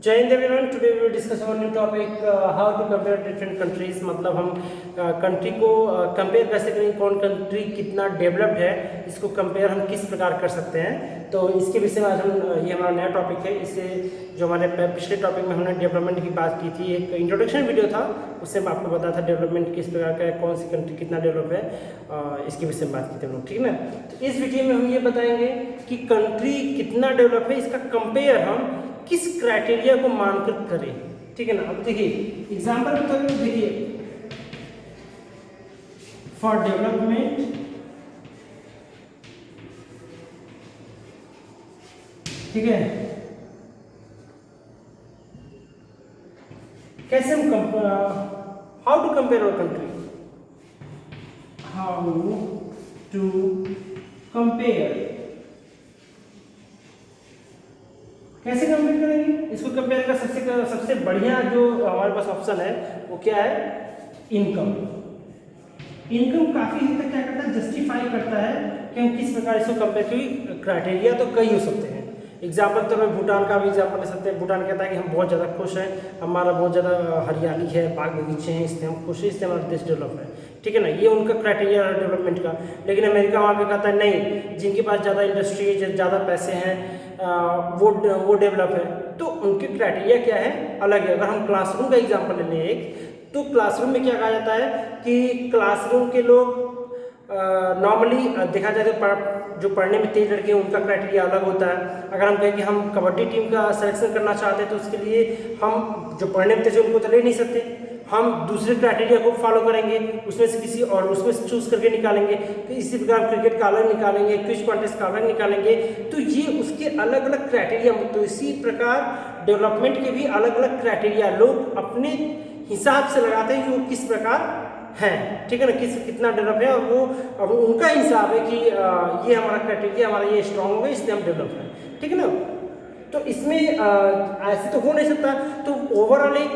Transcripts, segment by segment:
जय Hind everyone. Today we will discuss our new topic how to compare different countries. मतलब हम country को compare कैसे करेंगे, कौन कंट्री कितना डेवलप्ड है, इसको कंपेयर हम किस प्रकार कर सकते हैं। तो इसके विषय में आज हम ये हमारा नया टॉपिक है। इससे जो हमारे पिछले टॉपिक में हमने डेवलपमेंट की बात की थी, एक इंट्रोडक्शन वीडियो था, उससे मैं आपको बताया था डेवलपमेंट किस प्रकार का है, कौन सी कंट्री कितना डेवलप है, इसके विषय में बात की थी हम लोग, ठीक है ना। तो इस वीडियो में हम ये बताएंगे कि कंट्री कितना डेवलप है, इसका कंपेयर हम किस क्राइटेरिया को मानकर करें, ठीक है ना। अब देखिए एग्जांपल के तौर पर देखिए, फॉर डेवलपमेंट, ठीक है, कैसे हम how to compare our country, how to compare, कैसे कंपेयर करेंगे इसको। कंपेयर का सबसे बढ़िया जो हमारे पास ऑप्शन है वो क्या है, इनकम। इनकम काफी हद तक क्या करता है, जस्टिफाई करता है कि हम किस प्रकार इसको कंपेयर, क्योंकि क्राइटेरिया तो कई हो सकते हैं। एग्जाम्पल तो मैं भूटान का भी एग्जाम्पल ले सकते हैं। भूटान कहता है कि हम बहुत ज़्यादा खुश हैं, हमारा बहुत ज़्यादा हरियाली है, बाग बगीचे हैं, इससे हम खुश हैं, इससे हमारा देश डेवलप है, ठीक है ना। ये उनका क्राइटेरिया है डेवलपमेंट का। लेकिन अमेरिका वहाँ पे कहता है नहीं, जिनके पास ज़्यादा इंडस्ट्री है, ज़्यादा पैसे हैं, वो डेवलप है। तो उनके क्राइटेरिया क्या है, अलग है। अगर हम क्लासरूम का एग्जाम्पल ले लें एक, तो क्लासरूम में क्या कहा जाता है कि क्लासरूम के लोग नॉर्मली देखा जाए तो जो पढ़ने में तेज लड़के हैं उनका क्राइटेरिया अलग होता है। अगर हम कहें कि हम कबड्डी टीम का सिलेक्शन करना चाहते हैं तो उसके लिए हम जो पढ़ने में तेज है उनको तो ले नहीं सकते, हम दूसरे क्राइटेरिया को फॉलो करेंगे, उसमें से किसी और उसमें से चूज करके निकालेंगे। तो इसी प्रकार क्रिकेट का अलग निकालेंगे, क्विज कॉन्टेस्ट का अलग निकालेंगे। तो ये उसके अलग अलग क्राइटेरिया। तो इसी प्रकार डेवलपमेंट के भी अलग अलग क्राइटेरिया लोग अपने हिसाब से लगाते हैं कि वो किस प्रकार है, ठीक है ना, कितना डेवलप है। और वो अब उनका हिसाब है कि ये हमारा क्राइटेरिया, हमारा ये स्ट्रांग होगा, इसलिए हम डेवलप है, ठीक है ना। तो इसमें ऐसे तो हो नहीं सकता। तो ओवरऑल एक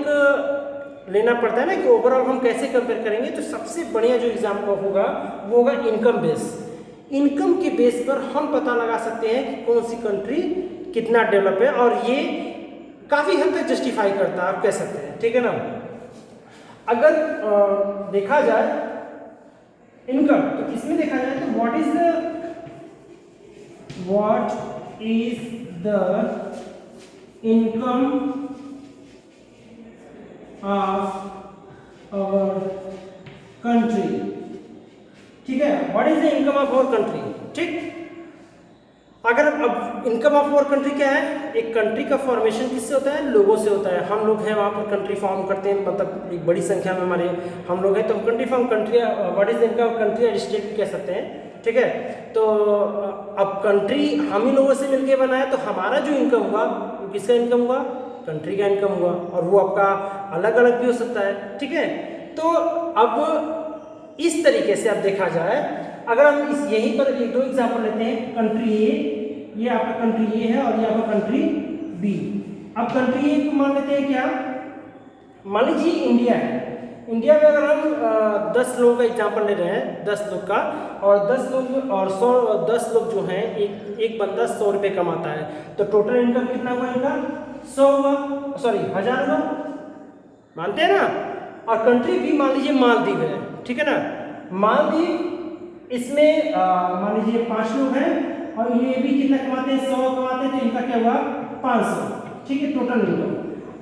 लेना पड़ता है ना कि ओवरऑल हम कैसे कंपेयर करेंगे। तो सबसे बढ़िया जो एग्जाम्पल होगा वो होगा इनकम बेस। इनकम के बेस पर हम पता लगा सकते हैं कि कौन सी कंट्री कितना डेवलप है, और ये काफी हद तक जस्टिफाई करता है, आप कह सकते हैं, ठीक है ना। अगर देखा जाए इनकम, तो इसमें देखा जाए तो what is the income of our country, ठीक है। What is the income of our country, ठीक। अगर अब इनकम ऑफ आवर कंट्री क्या है, एक कंट्री का फॉर्मेशन किससे होता है, लोगों से होता है। हम लोग हैं वहाँ पर कंट्री फॉर्म करते हैं, मतलब एक बड़ी संख्या में हमारे हम लोग हैं, तो हम country form, country what is the income of country और स्टेट भी कह सकते हैं, ठीक है। तो अब कंट्री हम ही लोगों से मिलकर बना है, तो हमारा जो इनकम हुआ वो किसका इनकम हुआ, कंट्री का इनकम हुआ, और वो आपका अलग अलग भी हो सकता है, ठीक है। तो अब इस तरीके से अब देखा जाए, अगर हम इस यहीं पर एक दो एग्जाम्पल लेते हैं, कंट्री ए, ये आपका कंट्री ए है और ये आपका कंट्री बी। अब कंट्री ए को मान लेते हैं क्या, मान लीजिए इंडिया है। इंडिया में अगर हम 10 लोगों का एग्जाम्पल ले रहे हैं, 10 लोग का, और 10 लोग और 10 लोग जो हैं, एक बंदा 100 रुपये कमाता है, तो टोटल इनकम कितना हुआ इनका, 100 हुआ, सॉरी 1000 हुआ, मानते हैं ना। और कंट्री बी मान लीजिए मालदीव है, ठीक है ना। मालदीव, इसमें मान लीजिए 5 लोग हैं और ये भी कितना कमाते हैं, 100 कमाते हैं, तो इनका क्या हुआ 500, ठीक है, टोटल इनकम।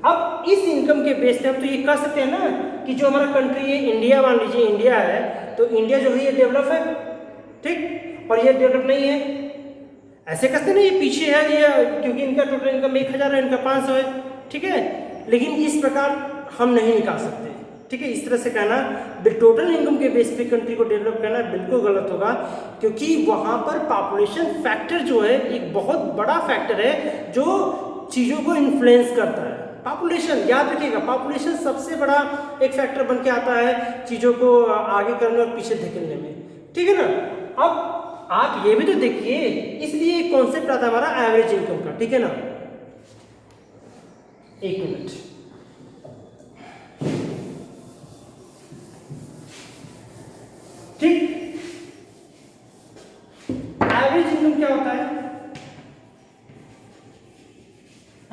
अब इस इनकम के बेस पे हम तो ये कह सकते हैं ना कि जो हमारा कंट्री है इंडिया, मान लीजिए इंडिया है, तो इंडिया जो है ये डेवलप है, ठीक, और ये डेवलप नहीं है। ऐसे कहते ना ये पीछे है, ये क्योंकि इनका टोटल इनकम 1000 है, इनका 500 है, ठीक है। लेकिन इस प्रकार हम नहीं निकाल सकते, ठीक है। इस तरह से कहना टोटल इनकम के बेस पे कंट्री को डेवलप करना बिल्कुल गलत होगा, क्योंकि वहां पर पॉपुलेशन फैक्टर जो है एक बहुत बड़ा फैक्टर है जो चीजों को इन्फ्लुएंस करता है। पॉपुलेशन, याद रखिएगा, पॉपुलेशन सबसे बड़ा एक फैक्टर बन के आता है चीजों को आगे करने और पीछे धकेलने में, ठीक है ना। अब आप ये भी तो देखिए, इसलिए एक कॉन्सेप्ट आता है हमारा एवरेज इनकम का, ठीक है ना। एक मिनट, ठीक। एवरेज इनकम क्या होता है,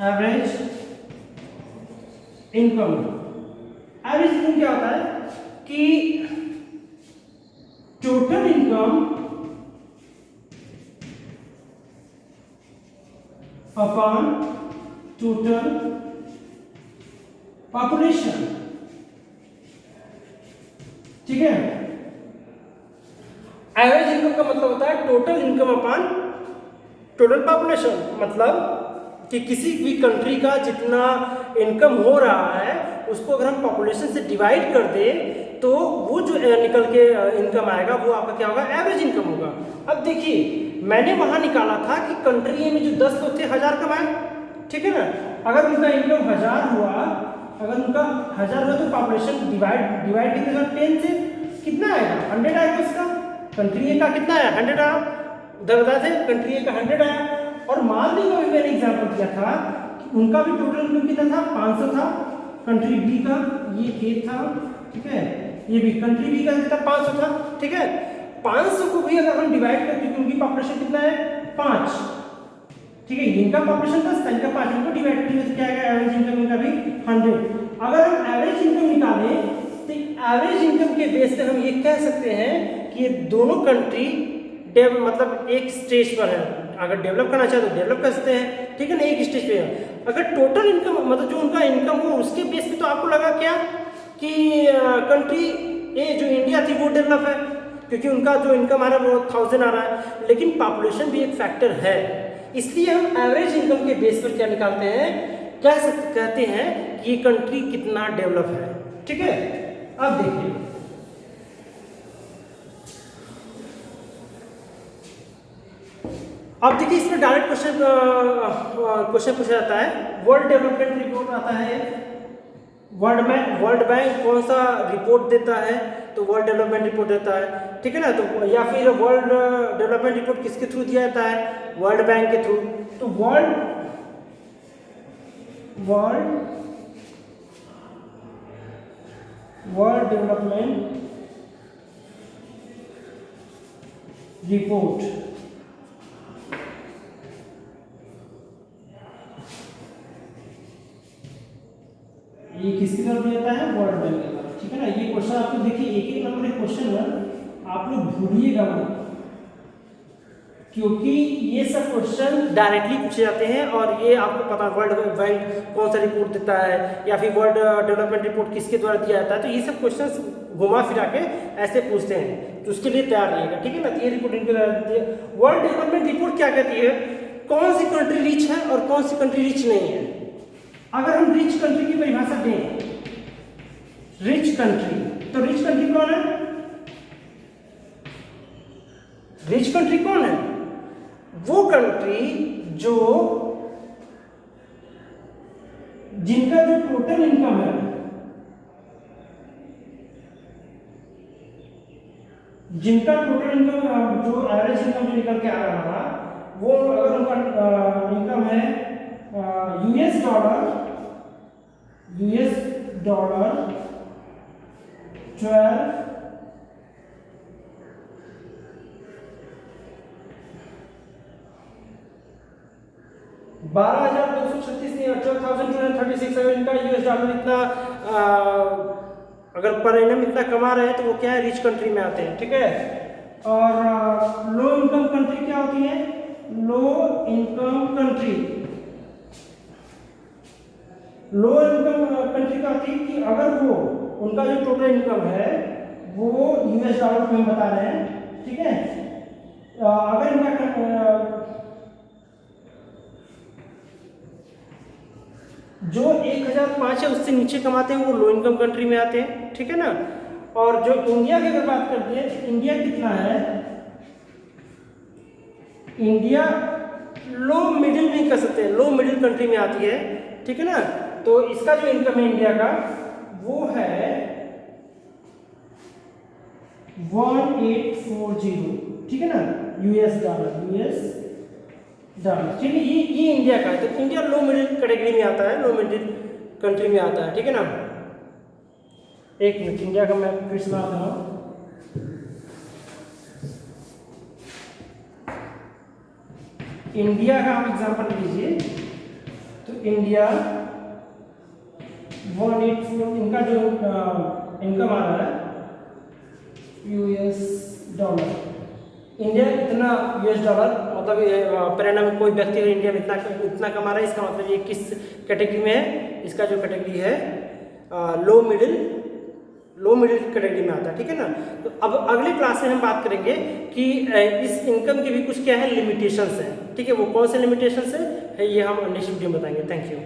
एवरेज इनकम। एवरेज इनकम क्या होता है कि total income upon total population, ठीक है। एवरेज इनकम का मतलब होता है total income upon total population, मतलब कि किसी भी कंट्री का जितना इनकम हो रहा है उसको अगर हम पॉपुलेशन से डिवाइड कर दें तो वो जो निकल के इनकम आएगा वो आपका क्या होगा, एवरेज इनकम होगा। अब देखिए मैंने वहां निकाला था कि कंट्री ए में जो 10 लोग थे 1000 कमाए, ठीक है ना। अगर उनका इनकम 1000 हुआ, अगर उनका 1000 हुआ तो पॉपुलेशन डिवाइड कितना 10 से कितना आएगा, 100 आएगा उसका। कंट्री ए का कितना आया, 100 आया। उधर बताए थे कंट्री ए का 100 आया। और मान लीजिए अभी मैंने एग्जाम्पल दिया था कि उनका भी टोटल इनकम कितना था, 500 था। कंट्री बी का ये ए था, ठीक है, ये भी कंट्री बी का कितना 500 था, ठीक है। 500 को भी अगर हम डिवाइड करें क्योंकि उनकी पॉपुलेशन कितना है 5, ठीक है, इनका पॉपुलेशन 10 था, इनका 5, इनको डिवाइड करेंगे तो क्या आएगा, एवरेज इनकम इनका भी 100। अगर हम एवरेज इनकम निकालें तो एवरेज इनकम के बेस पे हम ये कह सकते हैं कि ये दोनों कंट्री मतलब एक स्टेज पर है। अगर डेवलप करना चाहे तो डेवलप कर सकते हैं, ठीक है ना, एक स्टेज पे है। अगर टोटल इनकम मतलब जो उनका इनकम हो उसके बेस पे तो आपको लगा क्या कि कंट्री ए जो इंडिया थी वो डेवलप है क्योंकि उनका जो इनकम आ रहा है वो 1000 आ रहा है। लेकिन पॉपुलेशन भी एक फैक्टर है, इसलिए हम एवरेज इनकम के बेस पर क्या निकालते हैं, कहते हैं कि ये कंट्री कितना डेवलप है, ठीक है। अब देखिए इसमें डायरेक्ट क्वेश्चन पूछा जाता है। वर्ल्ड डेवलपमेंट रिपोर्ट आता है, वर्ल्ड बैंक कौन सा रिपोर्ट देता है, तो वर्ल्ड डेवलपमेंट रिपोर्ट देता है, ठीक है ना। तो या फिर वर्ल्ड डेवलपमेंट रिपोर्ट किसके थ्रू दिया जाता है, वर्ल्ड बैंक के थ्रू। तो वर्ल्ड डेवलपमेंट रिपोर्ट ये किसकी तरफ देता है, वर्ल्ड बैंक की तरफ, ठीक है ना। ये क्वेश्चन आपको देखिए एक नंबर एक क्वेश्चन है, आप लोग भूलिएगा मत क्योंकि ये सब क्वेश्चन डायरेक्टली पूछे जाते हैं और ये आपको पता वर्ल्ड बैंक कौन सा रिपोर्ट देता है या फिर वर्ल्ड डेवलपमेंट रिपोर्ट किसके द्वारा दिया जाता है, तो ये सब क्वेश्चन घुमा फिरा के ऐसे पूछते हैं, तो उसके लिए तैयार रहिएगा, ठीक है ना। तो ये रिपोर्ट इनके द्वारा देती है। वर्ल्ड डेवलपमेंट रिपोर्ट क्या कहती है, कौन सी कंट्री रिच है और कौन सी कंट्री रिच नहीं है। अगर हम रिच कंट्री की परिभाषा दें, रिच कंट्री, तो रिच कंट्री कौन है, रिच कंट्री कौन है, वो कंट्री जो जिनका जो टोटल इनकम है, जिनका टोटल इनकम जो एवरेज इनकम जो निकल के आ रहा था वो अगर उनका इनकम है यूएस डॉलर 12,236 नहीं 12,236 अगर इनका यूएस डॉलर इतना अगर पर एनम इतना कमा रहे हैं तो वो क्या है, रिच कंट्री में आते हैं, ठीक है। और लो इनकम कंट्री क्या होती है, लो इनकम कंट्री का होती है कि अगर वो उनका जो टोटल इनकम है वो यूएस डॉलर में बता रहे हैं, ठीक है। अगर इनका जो 1005 है उससे नीचे कमाते हैं वो लो इनकम कंट्री में आते हैं, ठीक है ना। और जो इंडिया की अगर बात करते हैं तो इंडिया कितना है, इंडिया लो मिडिल नहीं कर सकते, लो मिडिल कंट्री में आती है, ठीक है ना। तो इसका जो इनकम है इंडिया का वो है 1840, ठीक है ना, यूएस डॉलर, ठीक है। ये इंडिया का है, तो इंडिया लो मिडिल कैटेगरी में आता है, लो मिडिल कंट्री में आता है, ठीक है ना। एक मिनट, इंडिया का मैं फिर सुना रहा हूँ। इंडिया का आप एग्जांपल लीजिए, तो इंडिया वो नीड फॉर इनका जो इनकम आ रहा है यूएस डॉलर, इंडिया इतना यूएस डॉलर, मतलब पर एनम कोई व्यक्ति अगर इंडिया में इतना कमा रहा है, इसका मतलब ये किस कैटेगरी में है, इसका जो कैटेगरी है लो मिडिल कैटेगरी में आता है, ठीक है ना। तो अब अगले क्लास में हम बात करेंगे कि इस इनकम की भी कुछ क्या है लिमिटेशंस हैं, ठीक है। वो कौन से लिमिटेशंस है ये हम नेक्स्ट वीडियो में बताएंगे। Thank you.